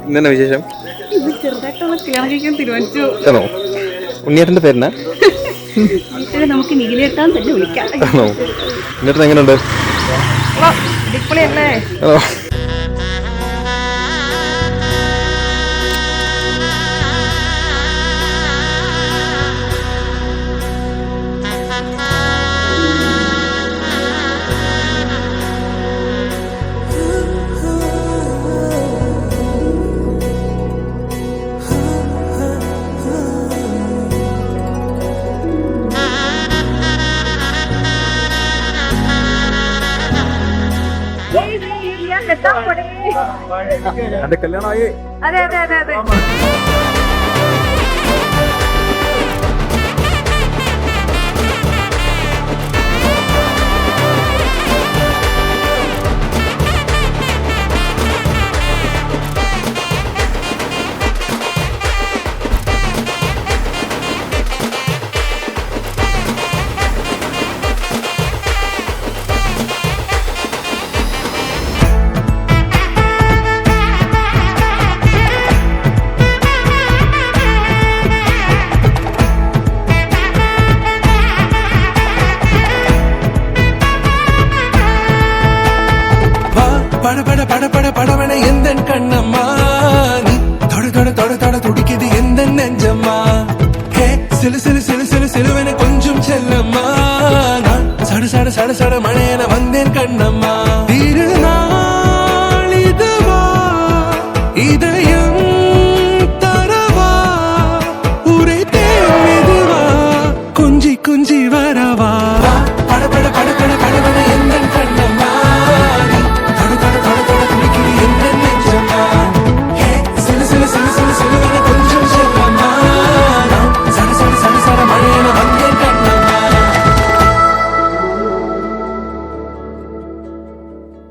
ഇന്നെന്നാ വിശേഷം? ചെറുതായിട്ടൊന്ന് കല്യാണം കഴിക്കാൻ തീരുമാനിച്ചു. ആണോ? ഉണ്ണിയേട്ടൻ്റെ പേരെന്നാ? നമുക്ക് നീലേട്ടാൻ തന്നെ വിളിക്കാം. ആണോ? ഉണ്ണിയേട്ടൻ എങ്ങനെയുണ്ട്? അടിപൊളിയല്ലേ? ആണോ? എന്റെ കല്യാണമായി. അതെ അതെ അതെ അതെ. படபட எந்தன் கண்ணம்மா நீ தொட தொட தொட தொட துடிக்குது எந்தன் நெஞ்சம்மா ஹே சிலு சிலு சிலு சிலு சிலுவென கொஞ்சம் செல்லம்மா நான் சட சட சட சட மழையென வந்தேன் கண்ணம்மா தீருனா